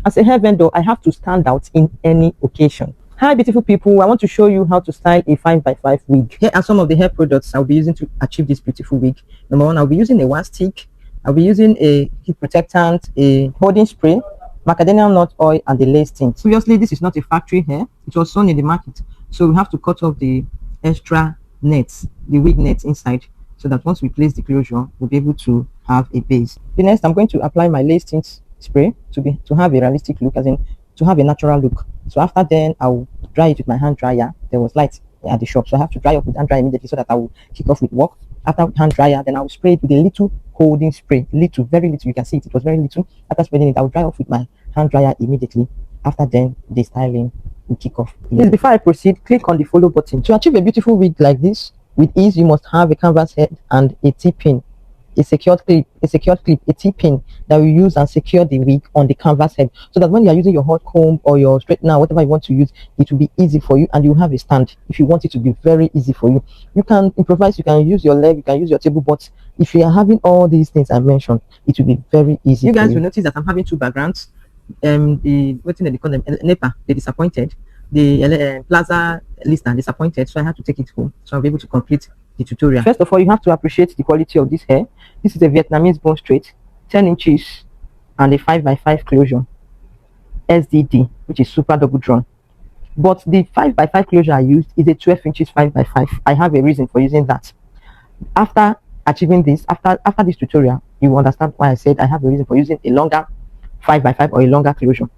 As a hair vendor, I have to stand out in any occasion. Hi beautiful people, I want to show you how to style a 5x5 wig. Here are some of the hair products I'll be using to achieve this beautiful wig. Number one, I'll be using a wax stick, I'll be using a heat protectant, a holding spray, macadamia nut oil, and the lace tint. Obviously, this is not a factory hair, it was sewn in the market, so we have to cut off the extra nets, the wig nets inside, so that once we place the closure, we'll be able to have a base. The next, I'm going to apply my lace tint spray to have a realistic look, as in to have a natural look. So after then, I'll dry it with my hand dryer. There was light at the shop, so I have to dry up with hand dryer immediately so that I will kick off with work. After hand dryer, then I will spray it with a little holding spray, little, very little. You can see it was very little. After spraying it, I will dry off with my hand dryer immediately. After then, the styling will kick off. Please, before I proceed, click on the follow button. To achieve a beautiful wig like this with ease, you must have a canvas head and a T-pin, a secured clip, a T-pin that will use and secure the wig on the canvas head, so that when you are using your hot comb or your straightener, whatever you want to use, it will be easy for you, and you have a stand if you want it to be very easy for you. You can improvise, you can use your leg, you can use your table, but if you are having all these things I mentioned, it will be very easy. You guys will notice that I'm having two backgrounds. The what thing they call them, NEPA, they disappointed. The Plaza Lister disappointed, so I had to take it home, so I'll be able to complete the tutorial. First of all, you have to appreciate the quality of this hair. This is a Vietnamese bone straight, 10 inches and a 5x5 closure, SDD, which is super double drawn. But the 5x5 closure I used is a 12 inches 5x5. I have a reason for using that. After achieving this, after this tutorial, you will understand why I said I have a reason for using a longer 5x5 or a longer closure.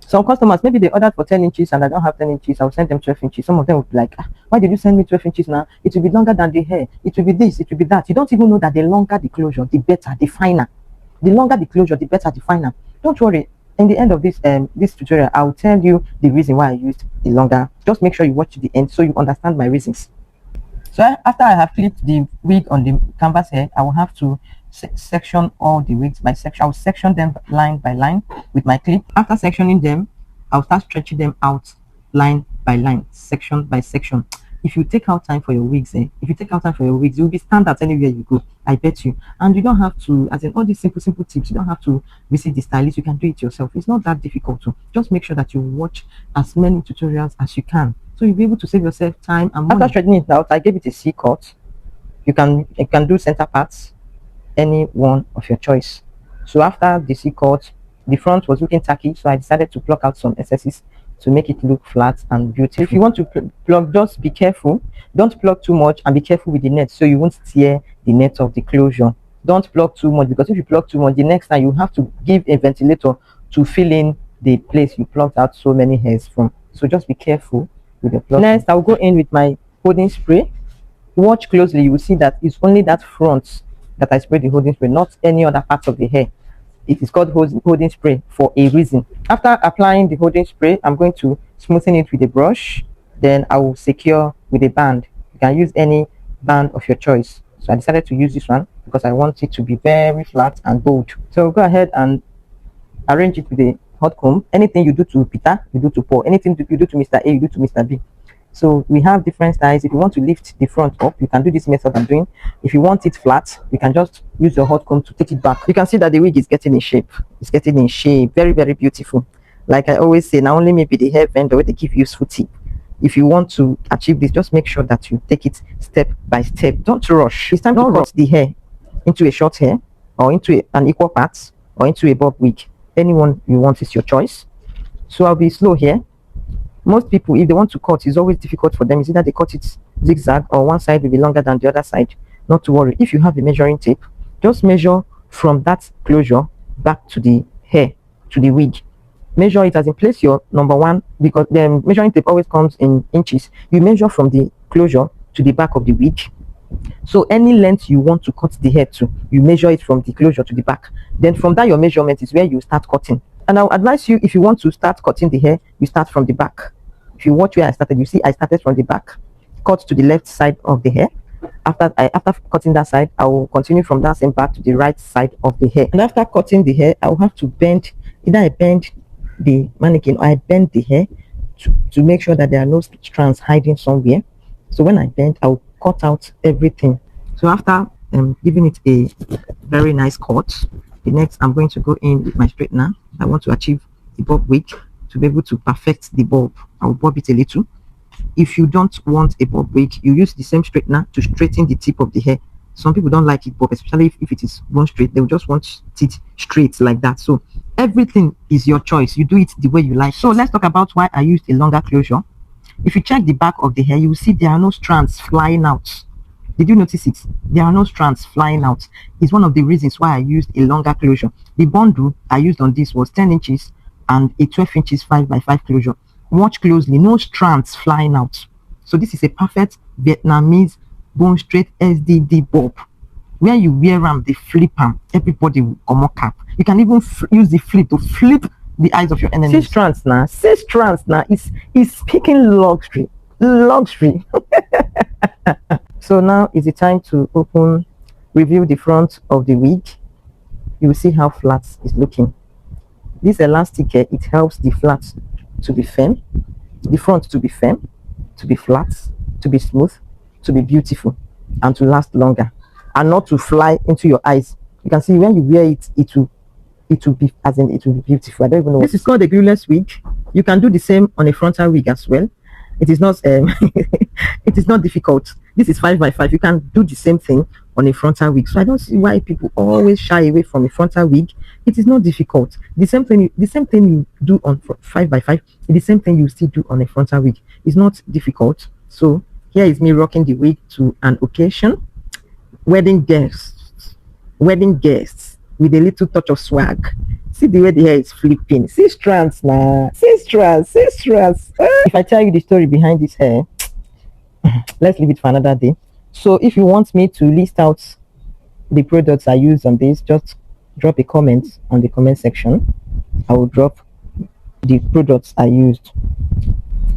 Some customers, maybe they ordered for 10 inches and I don't have 10 inches, I'll send them 12 inches. Some of them will be like, why did you send me 12 inches now? It will be longer than the hair. It will be this, it will be that. You don't even know that the longer the closure, the better, the finer. The longer the closure, the better, the finer. Don't worry. In the end of this this tutorial, I'll tell you the reason why I used the longer. Just make sure you watch to the end so you understand my reasons. So after I have clipped the wig on the canvas head, I will have to section all the wigs by section. I will section them line by line with my clip. After sectioning them, I'll start stretching them out line by line, section by section. If you take out time for your wigs, if you take out time for your wigs, you'll be standout anywhere you go, I bet you. And you don't have to, as in all these simple tips, you don't have to visit the stylist. You can do it yourself. It's not that difficult to just make sure that you watch as many tutorials as you can, so you'll be able to save yourself time and money. After straightening it out, I gave it a C cut. You can do center parts, any one of your choice. So after the C cut, the front was looking tacky, so I decided to pluck out some excesses to make it look flat and beautiful. If you want to plug, just be careful. Don't plug too much, and be careful with the net so you won't tear the net of the closure. Don't plug too much, because if you plug too much, the next time you have to give a ventilator to fill in the place you plucked out so many hairs from. So just be careful with the plug. Next, I'll go in with my holding spray. Watch closely, you will see that it's only that front that I sprayed the holding spray, not any other part of the hair. It is called holding spray for a reason. After applying the holding spray, I'm going to smoothen it with a brush. Then I will secure with a band. You can use any band of your choice. So I decided to use this one because I want it to be very flat and bold. So go ahead and arrange it with a hot comb. Anything you do to Peter, you do to Paul. Anything you do to Mr. A, you do to Mr. B. So we have different styles. If you want to lift the front up, you can do this method I'm doing. If you want it flat, you can just use your hot comb to take it back. You can see that the wig is getting in shape. It's getting in shape. Very, very beautiful. Like I always say, not only maybe the hair vendor where they give useful tip. If you want to achieve this, just make sure that you take it step by step. Don't rush. It's time to cut the hair into a short hair, or into an equal part, or into a bob wig. Anyone you want is your choice. So I'll be slow here. Most people, if they want to cut, it's always difficult for them. It's either they cut it zigzag, or one side will be longer than the other side. Not to worry. If you have a measuring tape, just measure from that closure back to the hair, to the wig. Measure it, as in place your number one, because the measuring tape always comes in inches. You measure from the closure to the back of the wig. So any length you want to cut the hair to, you measure it from the closure to the back. Then from that, your measurement is where you start cutting. And I'll advise you, if you want to start cutting the hair, you start from the back. If you watch where I started, you see I started from the back. Cut to the left side of the hair. After cutting that side, I will continue from that same back to the right side of the hair. And after cutting the hair, I will have to bend. Either I bend the mannequin or I bend the hair to make sure that there are no strands hiding somewhere. So when I bend, I will cut out everything. So after giving it a very nice cut, the next I'm going to go in with my straightener. I want to achieve a bob wig to be able to perfect the bob. I'll bob it a little. If you don't want a bob wig, you use the same straightener to straighten the tip of the hair. Some people don't like it bob, especially if it is bone straight. They will just want it straight like that. So everything is your choice. You do it the way you like. So let's talk about why I used a longer closure. If you check the back of the hair, you will see there are no strands flying out. Did you notice it? There are no strands flying out. It's one of the reasons why I used a longer closure. The bundle I used on this was 10 inches and a 12 inches 5x5 closure. Watch closely, no strands flying out. So this is a perfect Vietnamese bone straight SDD bob. When you wear them, they flip them. Everybody will come up cap. You can even use the flip to flip the eyes of your enemies. 6 strands now. 6 strands now. It's speaking luxury. Luxury. So now is the time to review the front of the wig. You will see how flat is looking. This elastic here, it helps the flat to be firm, the front to be firm, to be flat, to be smooth, to be beautiful, and to last longer, and not to fly into your eyes. You can see when you wear it, it will be beautiful. I don't even know. This is called a glueless wig. You can do the same on a frontal wig as well. It is not it is not difficult. This is 5x5. You can do the same thing on a frontal wig. So I don't see why people always shy away from a frontal wig. It is not difficult. The same thing you do on 5x5 is the same thing you still do on a frontal wig. It's not difficult. So here is me rocking the wig to an occasion. Wedding guests with a little touch of swag. See the way the hair is flipping. 6 strands now. 6 strands. 6 strands. If I tell you the story behind this hair, let's leave it for another day. So if you want me to list out the products I use on this, just drop a comment on the comment section. I will drop the products I used.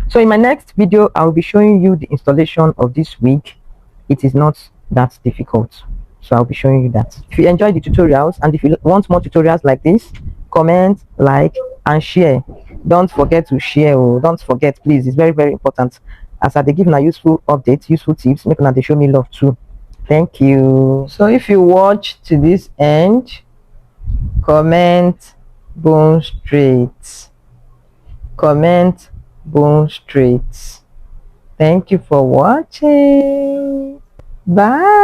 So in my next video, I will be showing you the installation of this wig. It is not that difficult. So I'll be showing you that. If you enjoy the tutorials and if you want more tutorials like this, comment, like, and share. Don't forget to share. Oh, don't forget, please. It's very, very important. As I give a useful updates, useful tips, make sure they show me love too. Thank you. So if you watch to this end, comment bone straight. Comment bone straight. Thank you for watching. Bye.